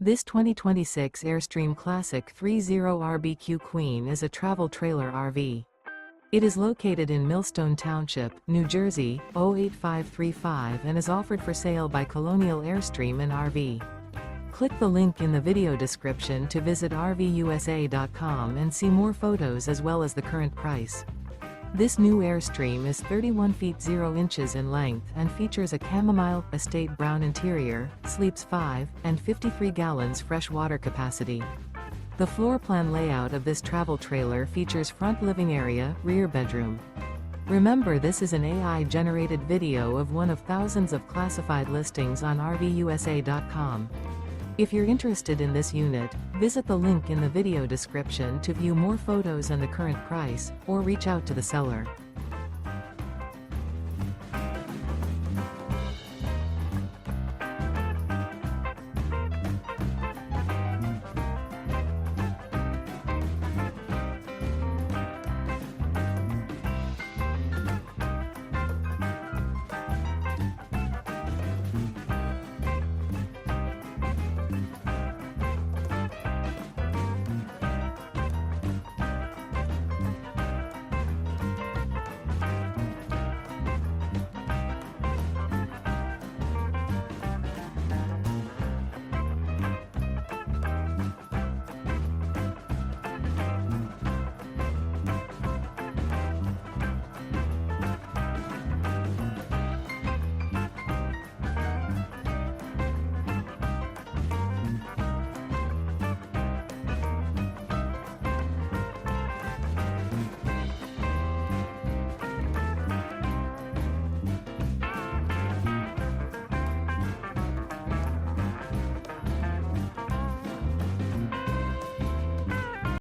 This 2026 Airstream Classic 30 RBQ Queen is a travel trailer RV. It is located in Millstone Township, New Jersey, 08535 and is offered for sale by Colonial Airstream RV. Click the link in the video description to visit RVUSA.com and see more photos as well as the current price. This new Airstream is 31 feet 0 inches in length and features a Chamomile, estate brown interior, sleeps 5, and 53 gallons fresh water capacity. The floor plan layout of this travel trailer features front living area, rear bedroom. Remember, this is an AI-generated video of one of thousands of classified listings on RVUSA.com. If you're interested in this unit, visit the link in the video description to view more photos and the current price, or reach out to the seller.